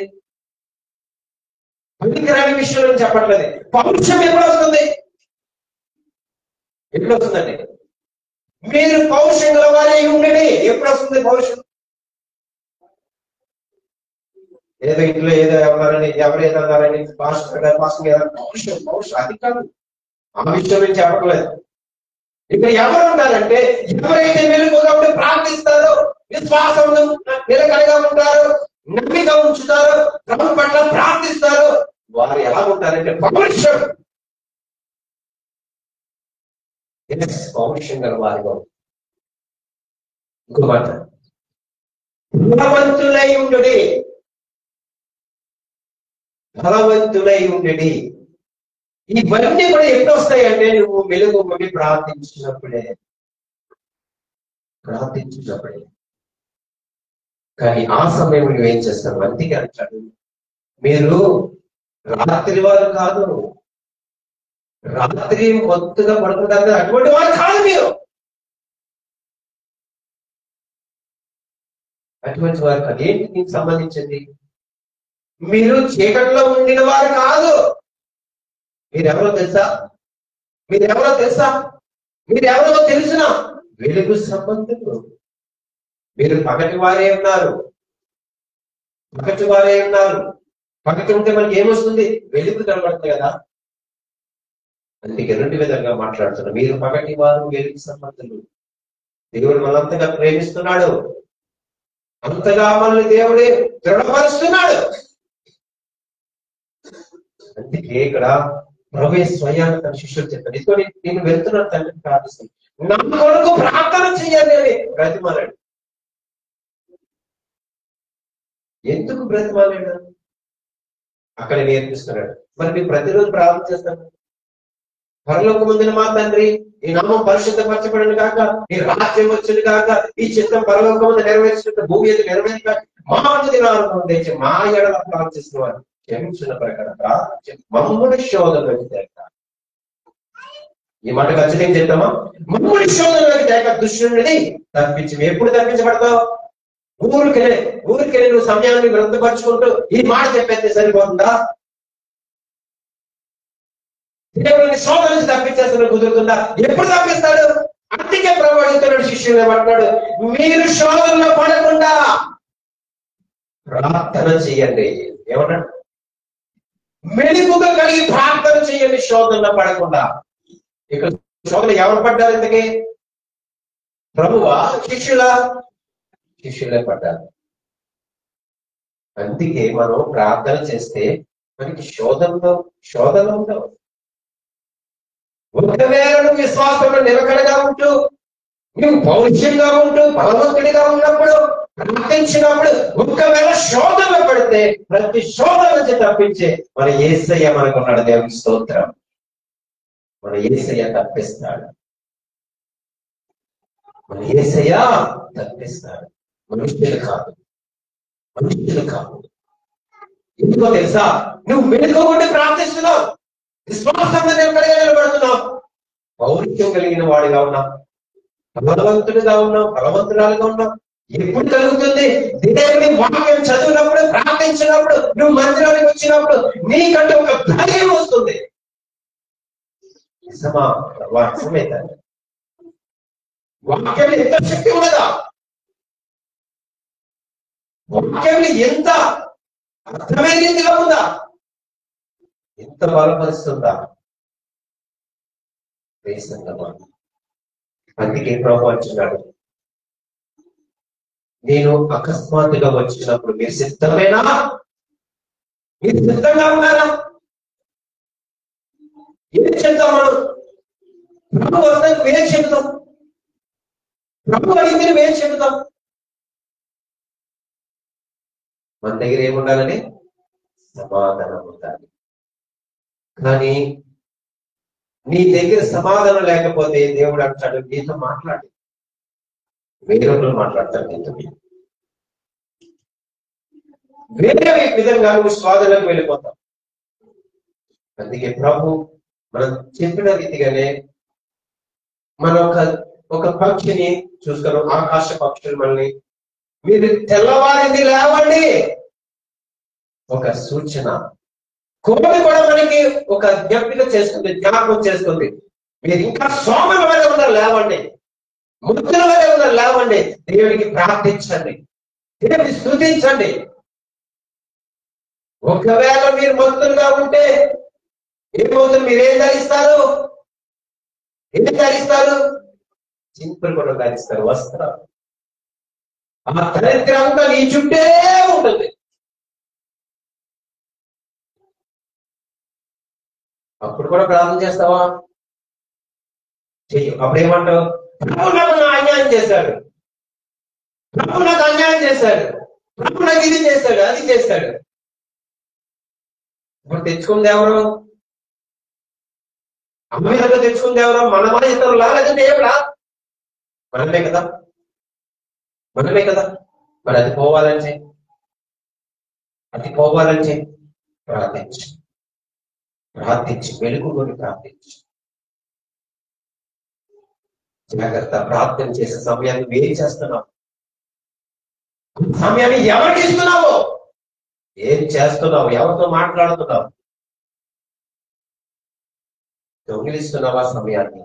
పనికిరాని విషయంలో చెప్పట్లేదు. పౌరుషం ఎప్పుడు వస్తుంది? ఎప్పుడు వస్తుందండి? మీరు పౌరుషం గల వారే ఉండేది. ఎప్పుడు వస్తుంది పౌరుషం? ఏదో ఇంట్లో ఏదో ఎవరని ఎవరేదో అన్నారని పౌరుషం పౌరుషం అది కాదు. ఆ విషయం నుంచి చెప్పట్లేదు. ఇక్కడ ఎవరు ఉంటారంటే ఎవరైతే మెలుగునప్పుడు ప్రార్థిస్తారో, విశ్వాసం నిలకడగా ఉంటారో, నమ్మిక ఉంచుతారో, ప్రభు పట్ల ప్రార్థిస్తారో వారు ఎలా ఉంటారంటే పౌరుషం. పౌరుషం గల వారిగా. ఇంకో మాట, బలవంతులై ఉండుడి. బలవంతులై ఉండుడి. ఇవన్నీ కూడా ఎప్పుడు వస్తాయంటే నువ్వు మెలుగుని ప్రార్థించినప్పుడే. కానీ ఆ సమయం నువ్వేం చేస్తావు? అందుకే అంటాడు, మీరు రాత్రి వారు కాదు, రాత్రి మొత్తుగా పడుకుంటారు కదా, అటువంటి వారు కాదు మీరు. అటువంటి వారు కాదు. ఏంటి దీనికి సంబంధించింది? మీరు చీకట్లో ఉండిన వారు కాదు. మీరెవరో తెలుసా? మీరెవరో తెలిసిన వెలుగు సంబంధులు. మీరు పగటి వారే ఉన్నారు. పగటి ఉంటే మనకి ఏమొస్తుంది? వెలుగు కనబడుతుంది కదా. అందుకే రెండు విధంగా మాట్లాడుతున్నారు. మీరు పగటి వారు, వెలుగు సంబంధులు. దేవుడు మనంతగా ప్రేమిస్తున్నాడు, అంతగా మనల్ని దేవుడే దృఢపరుస్తున్నాడు. అందుకే ఇక్కడ ప్రభు స్వయాన్ని తన శిష్యులు చెప్పాడు, ఇదిగో నేను వెళ్తున్నాను తండ్రిని ప్రార్థిస్తాను, నా కొరకు ప్రార్థన చెయ్యాలి అని బ్రతిమాలాడు. ఎందుకు బ్రతిమాలాడు? అక్కడ నేర్పిస్తున్నాడు. మరి మేము ప్రతిరోజు ప్రార్థన చేస్తాము. పరలోక ముందున మా తండ్రి, ఈ నామం పరిశుద్ధపరచబడిన కాక, ఈ రాజ్యం వచ్చింది కాక, ఈ చిత్తం పరలోక ముందు నెరవేర్చినట్టు భూమి మీద నెరవేర్చి మా దినాలను తెచ్చి మా ఎడల ప్రార్థిస్తున్న వారు క్షమించిన ప్రకారం మమ్ముడి శోధనలోకి తేక. ఈ మాట ఖచ్చితంగా చెప్తామా? మమ్ముడి శోధనలోకి తేక దుష్టుని తప్పించి. ఎప్పుడు తప్పించబడతావు? ఊరికెళ్ళి నువ్వు సమయాన్ని వృద్ధపరుచుకుంటూ ఈ మాట చెప్పేస్తే సరిపోతుందా? దేవుడిని శోధన నుంచి తప్పించేస్తున్న కుదురుతుందా? ఎప్పుడు తప్పిస్తాడు? అందుకే ప్రవహిస్తున్నాడు, శిష్యులు ఏమంటున్నాడు, మీరు శోధనలో పడకుండా ప్రార్థన చెయ్యండి. ఏమన్నాడు? మెలుగుగా కలిగి ప్రార్థన చెయ్యండి, శోధనలో పడకుండా. ఇక్కడ శోధన ఎవరు పడ్డారు? ఇంతకీ ప్రభువా, శిష్యులే పడ్డారు. అందుకే మనం ప్రార్థన చేస్తే మనకి శోధన ఉండవు. ఒకవేళ నువ్వు విశ్వాసంలో నిలకడగా ఉంటూ, నువ్వు పౌరుషంగా ఉంటూ, బలవంతుడిగా ఉన్నప్పుడు, ప్రార్థించినప్పుడు ఒకవేళ శోధన పడితే ప్రతి శోధన నుంచి తప్పించే మన యేసయ్య మనకున్నాడు. దేవునికి స్తోత్రం. మన యేసయ్య తప్పిస్తాడు. మనుషులు కాదు. ఎందుకో తెలుసా? నువ్వు మెలుగుకుంటే ప్రార్థిస్తున్నావు, విశ్వాసంగా నిలబడుతున్నావు, పౌరుషం కలిగిన వాడిగా ఉన్నావు, బలవంతుడిగా ఉన్నావు, బలవంతురాలుగా ఉన్నావు. ఎప్పుడు కలుగుతుంది? దేవుని వాక్యం చదివినప్పుడు, ప్రార్థించినప్పుడు, నువ్వు మందిరానికి వచ్చినప్పుడు నీకంటే ఒక ధైర్యం వస్తుంది. నిజమా? నిజమే. వాక్యం ఎంత శక్తి ఉన్నదా? వాక్యం ఎంత అర్థమైనదిగా ఉందా? ఎంత బలపరుస్తుందా? అందుకే ప్రభు అంటున్నాడు, నేను అకస్మాత్తుగా వచ్చినప్పుడు మీరు సిద్ధమేనా? మీరు సిద్ధంగా ఉన్నారా? ఏం చెప్తాం మనం? ప్రభు వస్తే ఏం చెప్తాం? ప్రభు అడిగితే నువ్వేం చెబుతాం? మన దగ్గర ఏముండాలని? సమాధానం ఉండాలి. కానీ నీ దగ్గర సమాధానం లేకపోతే దేవుడు అంటాడు, నీతో మాట్లాడి వేరొకరు మాట్లాడతారు నీతో. వేరే విధంగా నువ్వు స్వాధీనంలోకి వెళ్ళిపోతావు. అందుకే ప్రభు మనం చెప్పిన రీతిగానే మన ఒక పక్షిని చూస్తాను, ఆకాశ పక్షులు మనల్ని, మీరు తెల్లవారింది లేవండి, ఒక సూచన. కోడి కూడా మనకి ఒక జ్ఞాపిక చేస్తుంది, జ్ఞాపకం చేస్తుంది. మీరు ఇంకా సోమల వల్ల ఉన్నారు లేవండి, ముద్దుల వల్ల ఉన్నారు లేవండి, దేవుడికి ప్రార్థించండి, దేవుడిని స్తుతించండి. ఒకవేళ మీరు మత్తులుగా ఉంటే ఏమవుతుంది? మీరేం ధరిస్తారు? ఏం ధరిస్తారు? చింపులు కూడా ధరిస్తారు, వస్త్రాలు. ఆ దరిద్రం అంతా నీ చుట్టే ఉంటుంది. అప్పుడు కూడా ప్రార్థన చేస్తావా? చెయ్యి. అప్పుడేమంటావు? ప్రభు నాకు అన్యాయం చేశాడు, ప్రభు నాకు అన్యాయం చేశాడు, ప్రభు నాకు ఇది చేశాడు, అది చేశాడు. ఇప్పుడు తెచ్చుకుంది ఎవరు? అమ్మాయిలో తెచ్చుకుంది ఎవరు? మనమా ఇతరులా? లేదంటే ఏమిలా? మనమే కదా, మనమే కదా. మరి అది పోవాలంటే ప్రార్థించు, వెలుగుని ప్రార్థించు. జాగ్రత్త. ప్రార్థన చేసే సమయాన్ని వేరు చేస్తున్నావు. సమయాన్ని ఎవరికి ఇస్తున్నావు? ఏం చేస్తున్నావు? ఎవరితో మాట్లాడుతున్నావు? దొంగిలిస్తున్నావా సమయాన్ని?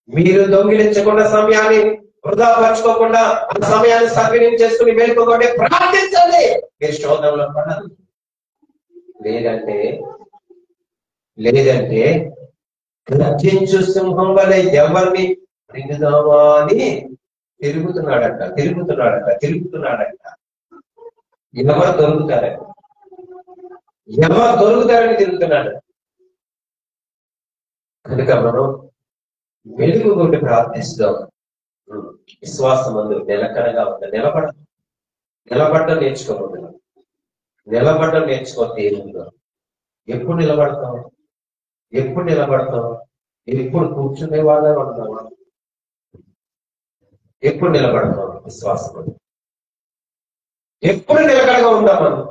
మీరు దొంగిలించకుండా, సమయాన్ని వృధా పరచుకోకుండా, ఆ సమయాన్ని సద్వినియోగం చేసుకుని మేలుకోకుండా ప్రార్థించండి. మీరు శోధనలో పడదు. లేదంటే గర్జించు సింహం వలె ఎవరిని రింగుదామా అని తిరుగుతున్నాడంట. ఎవరు దొరుకుతారని తిరుగుతున్నాడు. కనుక మనం వెలుగు కొట్టి ప్రార్థిస్తాం. విశ్వాసం అందు నిలకడగా ఉంది. నిలబడ్డం నేర్చుకోకూడదు. నిలబడ్డం నేర్చుకోతే ఏముందో. ఎప్పుడు నిలబడతాం? ఎప్పుడు కూర్చునే వాళ్ళే ఉంటామా? ఎప్పుడు నిలబడతాం? విశ్వాసం ఎప్పుడు నిలకడగా ఉంటాం మనం?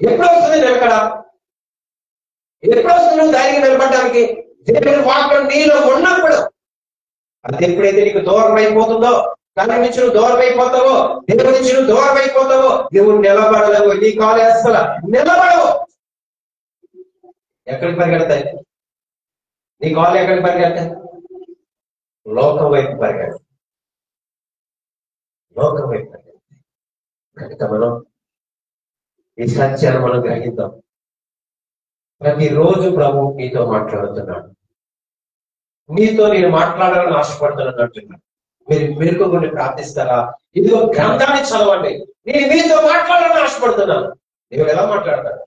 ఎప్పుడు వస్తుంది నిలకడ? ఎప్పుడు వస్తుంది నువ్వు ధైర్యం నిలబడడానికి? దేవుని వాక్యం నీలో ఉన్నప్పుడు. అది ఎప్పుడైతే నీకు దూరం అయిపోతుందో, దాని నుంచి నువ్వు దూరం అయిపోతావో, దేవుడి నుంచి నువ్వు దూరం అయిపోతావో, నువ్వు నిలబడలేవు. నీ కాలు అసలు నిలబడవు. ఎక్కడికి పరిగెడతాయి నీ కాలు? ఎక్కడికి పరిగెడతాయి? లోకం వైపు పరిగెడతాయి. కనుక మనం ఈ సత్యాన్ని మనం గ్రహిద్దాం. ప్రతిరోజు ప్రభు నీతో మాట్లాడుతున్నాడు. నీతో నేను మాట్లాడాలని ఆశపడుతున్నాను అంటున్నాడు. మీరు మెరుగుకొని ప్రార్థిస్తారా? ఇదిగో గ్రంథాన్ని చదవండి. నేను మీతో మాట్లాడాలని ఆశపడుతున్నాను. దేవుడు ఎలా మాట్లాడతాడు?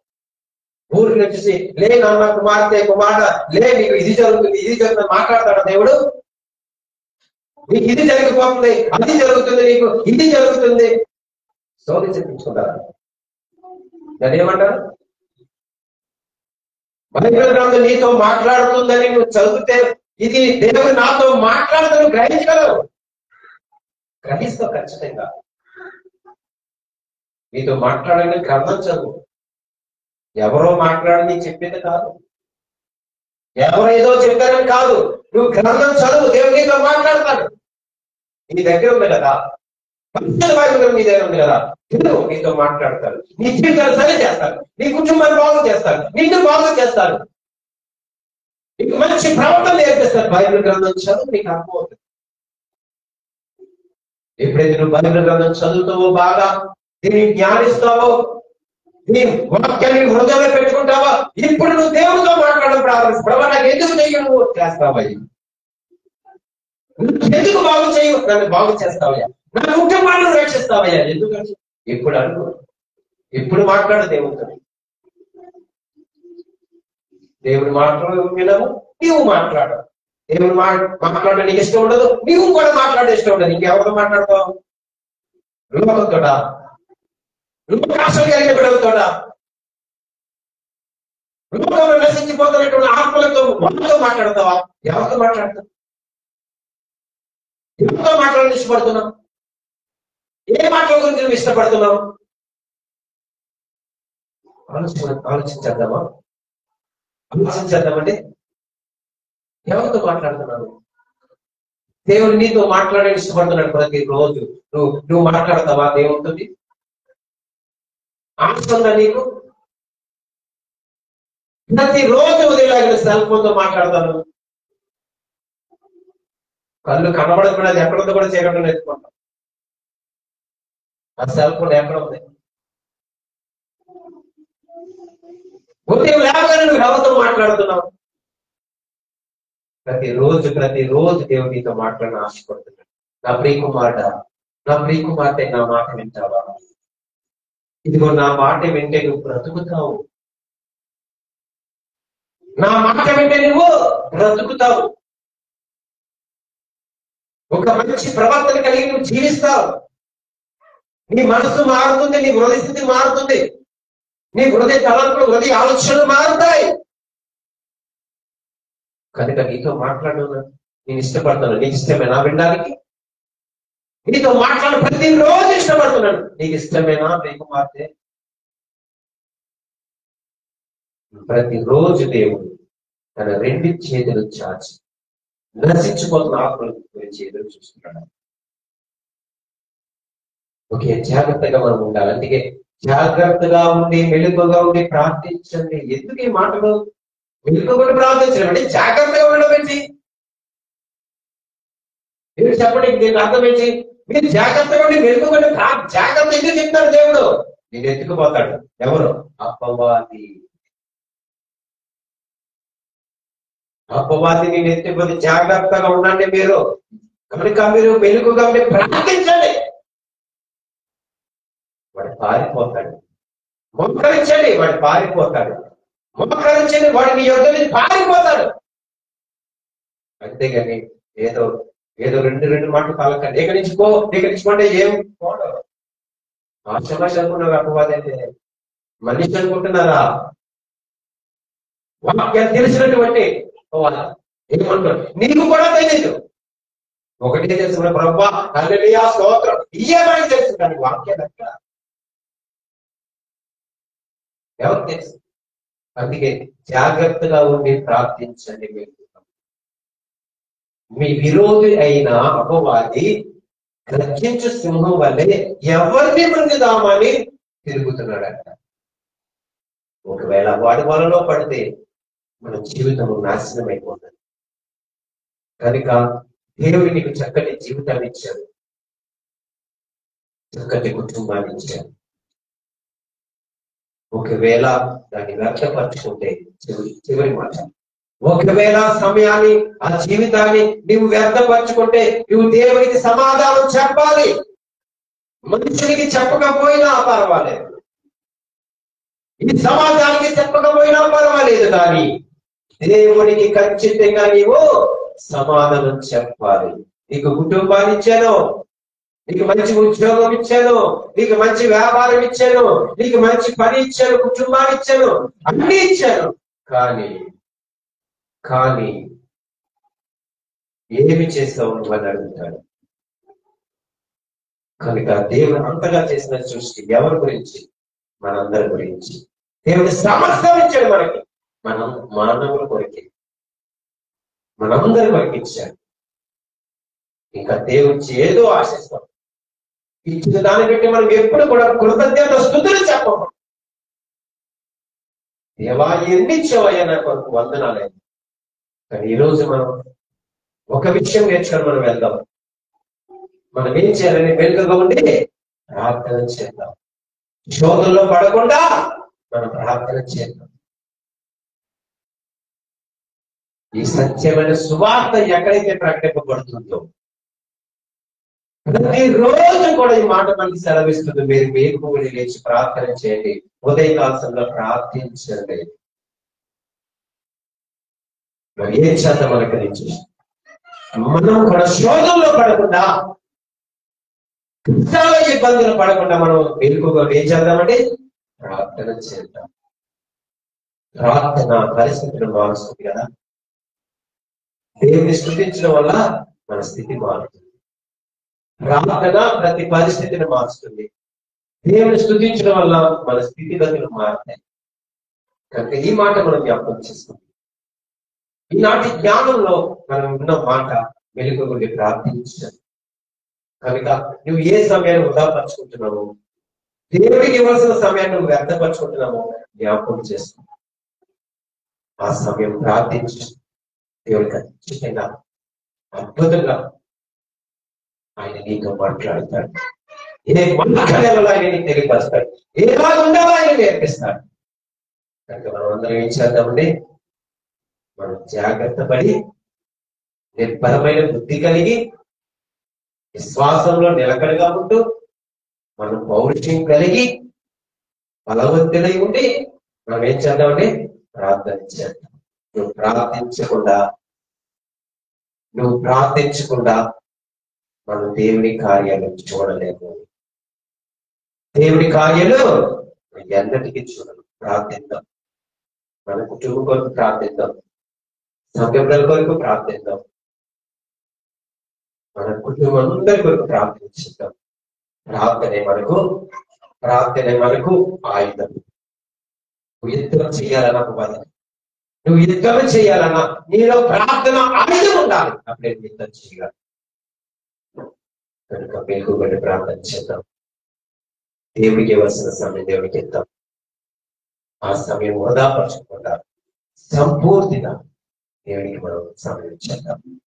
ఊరికి వచ్చేసి లే నాన్న, కుమార్తె, కుమారుడు, లే నీకు ఇది జరుగుతుంది మాట్లాడతాడు దేవుడు? నీకు ఇది జరిగిపోతుంది, అది జరుగుతుంది, నీకు ఇది జరుగుతుంది, సోది చెప్పించుకుంటారా? దాన్ని ఏమంటారు? బైబిల్ గ్రంథం నీతో మాట్లాడుతుందని నువ్వు చదివితే, ఇది దేవుడు నాతో మాట్లాడుతూ గ్రహించగలవు. గ్రహిస్తావు ఖచ్చితంగా. నీతో మాట్లాడని గ్రంథం చదువు. ఎవరో మాట్లాడని చెప్పింది కాదు, ఎవరో ఏదో చెప్పారని కాదు. నువ్వు గ్రంథం చదువు. దేవుడు నీతో మాట్లాడతాడు. నీ దగ్గర ఉంది కదా, బైబిల్ నీ దగ్గర ఉంది కదా, దేవుడు నీతో మాట్లాడతాడు. నీ జీవితాన్ని సరి చేస్తాడు, నీ కుటుంబాన్ని బాగు చేస్తాడు, నిన్ను బాగు చేస్తాడు, నీకు మంచి ప్రవర్తన నేర్పిస్తాడు. బైబిల్ గ్రంథం చదువు, నీకు అర్థమవుతుంది. ఎప్పుడైతే నువ్వు బైబిల్ గ్రంథం చదువుతావో, బాగా దీన్ని జ్ఞానిస్తావో, నీ వాక్యాన్ని హృదయంలో పెట్టుకుంటావా, ఇప్పుడు నువ్వు దేవుడితో మాట్లాడడం ప్రారంభిస్తావు. ప్రభు నాకు ఎందుకు చెయ్యి నువ్వు చేస్తావయ్యా, ఎందుకు బాగు చేయవు, నన్ను బాగు చేస్తావయ్యా, నా కుటుంబాన్ని రక్షిస్తావయ్యా, ఎందుకంటే ఎప్పుడు అనుకో, ఎప్పుడు మాట్లాడు దేవుడితో. దేవుడు మాట్లాడు వినవు, నీవు మాట్లాడు. దేవుడు మాట్లాడడం నీకు ఇష్టం ఉండదు, నీవు కూడా మాట్లాడే ఇష్టం ఉండదు. ఇంకెవరితో మాట్లాడతావు? లోకంతోడా? లోకాశలు కలిగిన బిడ్డలతోడా? లోకంలో నశించిపోతున్నటువంటి ఆత్మలతో వాళ్ళతో మాట్లాడతావా? ఎవరితో మాట్లాడతావు? ఎవరితో మాట్లాడాలని ఇష్టపడుతున్నావు? ఏ మాటల గురించి నువ్వు ఇష్టపడుతున్నావు? ఆలోచించేద్దామా? ఆలోచించేద్దామండి. ఎవరితో మాట్లాడుతున్నాను? దేవుడు నీతో మాట్లాడని ఇష్టపడుతున్నాడు ప్రతి రోజు. నువ్వు మాట్లాడతావా దేవుడితో? ఆనందంగా నీకు ప్రతి రోజు ఉదయం సెల్ ఫోన్ తో మాట్లాడతాను. కళ్ళు కనబడకుండా అది ఎక్కడుందో కూడా చేయకుండా నేర్చుకుంటాం. ఆ సెల్ ఫోన్ ఎక్కడ ఉంది? ఉదయం లేవగానే నువ్వు ఎవరితో మాట్లాడుతున్నావు? ప్రతిరోజు దేవుడు నీతో మాట్లాడిన ఆశపడుతున్నాడు. నా ప్రియకుమారుడా, నా ప్రియకుమార్తె, నా మాట వింటావా? ఇదిగో నా మాట వింటే నువ్వు బ్రతుకుతావు. నా మాట వింటే నువ్వు బ్రతుకుతావు. ఒక మంచి ప్రవర్తన కలిగి నువ్వు జీవిస్తావు. నీ మనసు మారుతుంది, నీ హృదయ స్థితి మారుతుంది, నీ హృదయ తలంపులు, హృదయ ఆలోచనలు మారుతాయి. కనుక నీతో మాట్లాడను నేను ఇష్టపడుతున్నాను. నీకు ఇష్టమేనా వినడానికి? నీతో మాట్లాడ ప్రతిరోజు ఇష్టపడుతున్నాను. నీకు ఇష్టమేనా ప్రియకుమార్తె? ప్రతిరోజు దేవుడు తన రెండు చేతులు చాచి నశించిపోతున్న ఆత్మల గురించి ఎదురు చూస్తున్నాడు. ఓకే, జాగ్రత్తగా మనం ఉండాలి. అందుకే జాగ్రత్తగా ఉండి మెలుగుగా ఉండి ప్రార్థించండి. ఎందుకు ఈ మాటలు? మెలుగుగా ప్రార్థించడం అంటే జాగ్రత్తగా ఉండడం ఏంటి? మీరు చెప్పండి, దీనికి అర్థం ఏంటి? మీరు జాగ్రత్తగా ఉండి మెలుగుగా జాగ్రత్త ఎందుకు చెప్తారు? దేవుడు నేను ఎత్తుకుపోతాడు. ఎవరు? అపవాది. అపవాది నేను ఎత్తుకుపోతే జాగ్రత్తగా ఉండండి మీరు. కనుక మీరు మెలుగుగా ఉండి ప్రార్థించండి. వాడు పారిపోతాడు. మోకరించండి, వాడు పారిపోతాడు. మోకరించండి, వాడు మీ యొద్ద నుంచి పారిపోతాడు. అంతేగాని ఏదో రెండు మాటలు పలకండి. ఎక్కడించుకోండి ఏం పోవడం. ఆశమాష అనుకున్నారు అపవాది అంటే. మనిషి అనుకుంటున్నారా? వాక్యాలు తెలిసినటువంటి ఏమంటారు? నీకు కూడా తెలియదు. ఒకటే తెలుసు, ప్రభా హల్లెలూయా స్తోత్రం ఇయ్యమని తెలుసు, కానీ వాక్యాలు ఎక్కడ ఎవరు తెలుసు? అందుకే జాగ్రత్తగా ఉండి ప్రార్థించండి. మీ విరోధి అయిన అపవాది గర్జించు సింహం వల్లే ఎవరిని మృంగుదామని తిరుగుతున్నాడంట. ఒకవేళ వాడి వలలో పడితే మన జీవితం నాశనం అయిపోతుంది. కనుక దేవుడు నీకు చక్కటి జీవితాన్ని ఇచ్చాడు, చక్కటి కుటుంబాన్ని ఇచ్చాడు. ఒకవేళ దాన్ని వ్యర్థపరచుకుంటే చివరి మాట, ఒకవేళ సమయాన్ని ఆ జీవితాన్ని నువ్వు వ్యర్థపరచుకుంటే నువ్వు దేవునికి సమాధానం చెప్పాలి. మనుషునికి చెప్పకపోయినా పర్వాలేదు, ఈ సమాజానికి చెప్పకపోయినా పర్వాలేదు, కానీ దేవునికి ఖచ్చితంగా నీవు సమాధానం చెప్పాలి. నీకు కుటుంబాన్ని ఇచ్చాను, నీకు మంచి ఉద్యోగం ఇచ్చాను, నీకు మంచి వ్యాపారం ఇచ్చాను, నీకు మంచి పని ఇచ్చాను, కుటుంబాన్ని ఇచ్చాను, అన్ని ఇచ్చాను, కానీ ఏమి చేస్తావు నువ్వు అని అడుగుతాడు. కనుక దేవుడు అంతగా చేసిన సృష్టి ఎవరి గురించి? మనందరి గురించి. దేవుడు సమస్తం ఇచ్చాడు మనకి, మానవుల కొరికి, మనందరి కొరికి ఇచ్చాడు. ఇంకా దేవుడి ఏదో ఆశిస్తాం. ఇచ్చిన దాన్ని బట్టి మనం ఎప్పుడు కూడా కృతజ్ఞత స్తుతులు చెప్పము. దేవా ఎన్ని ఇచ్చావయ్యా నా కొరకు వందనాలే. కానీ ఈరోజు మనం ఒక విషయం నేర్చుకొని మనం వెళ్దాం. మనం ఏం చేయాలని వెనుకగా ఉండి ప్రార్థన చేద్దాం. శోధనలో పడకుండా మనం ప్రార్థన చేద్దాం. ఈ సత్యమైన సువార్త ఎక్కడైతే ప్రకటింపబడుతుందో ప్రతిరోజు కూడా ఈ మాట మనకి సెలవిస్తుంది. మీరు మేలుకొని లేచి ప్రార్థన చేయండి, ఉదయకాలంలో ప్రార్థించండి. మరి ఏం చేద్దాం మనకి నుంచి మనం మన శోధంలో పడకుండా, చాలా ఇబ్బందులు పడకుండా మనం వెలుగుగా ఏం చేద్దామండి? ప్రార్థన చేద్దాం. ప్రార్థన పరిస్థితిని మారుస్తుంది కదా. దేవుని స్తుతించడం వల్ల మన స్థితి మారుతుంది. ప్రార్థన ప్రతి పరిస్థితిని మారుస్తుంది. దేవుని స్తుతించడం వల్ల మన స్థితిగతులు మారుతాయి. కనుక ఈ మాట మనం జ్ఞాపకం చేసుకుంటాం. ఈనాటి జ్ఞానంలో మనం ఉన్న మాట వెలుగు నుండి ప్రార్థించాలి. కనుక నువ్వు ఏ సమయాన్ని వృధాపరుచుకుంటున్నావు, దేవుడికి ఇవ్వాల్సిన సమయాన్ని నువ్వు వ్యర్థపరుచుకుంటున్నావు జ్ఞాపకం చేసుకుంటావు. ఆ సమయం ప్రార్థించు. దేవుడికి ఖచ్చితంగా అద్భుతంగా ఆయన నీతో మాట్లాడతాడు. ఏ మాట్లాడాలో ఆయన నీకు తెలియపరుస్తాడు. ఎలా ఉండాలో ఆయన నేర్పిస్తాడు. కనుక మనం అందరం ఏం చేద్దామండి? మనం జాగ్రత్త పడి నిర్భరమైన బుద్ధి కలిగి విశ్వాసంలో నిలకడగా ఉంటూ మనం పౌరుషం కలిగి బలవంతులై ఉండి మనం ఏం చేద్దామండి? ప్రార్థన చేద్దాం. నువ్వు ప్రార్థించకుండా మనం దేవుని కార్యాలు చూడలేము. దేవుని కార్యాలు ఎన్నటికీ చూడను. ప్రార్థిద్దాం. మన కుటుంబం కొరకు ప్రార్థిద్దాం. సంఘముల కొరకు ప్రార్థిద్దాం. మన కుటుంబం అందరి కొరకు ప్రార్థించుద్దాం. ప్రార్థనే మనకు ఆయుధం. నువ్వు యుద్ధం చేయాలన్నా నువ్వు యుద్ధం చేయాలన్నా నీలో ప్రార్థన ఆయుధం ఉండాలి. అప్పుడే యుద్ధం చేయాలి. కనుక మెలుగుబడి ప్రార్థన చేద్దాం. దేవుడికి ఇవ్వాల్సిన సమయం దేవుడికి ఇద్దాం. ఆ సమయం వృధాపరచకుండా సంపూర్తిగా దేవుడికి మనం సమయం చేద్దాం.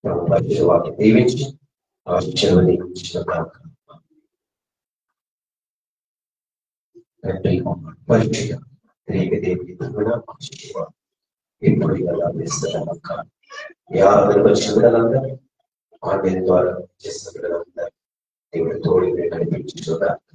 మనం పరిశుభ్రవాన్ని దీవించి ఆశ్చర్యం దీవించిన పరిచయ దేవుడి ఇప్పుడు ఇలా వేస్తున్నాం. యాభై వచ్చిన బిడ్డలందరూ ఆన్లైన్ ద్వారా చేసిన బిడ్డలందరూ దేవుడి తోడి కనిపించి చూడాలి.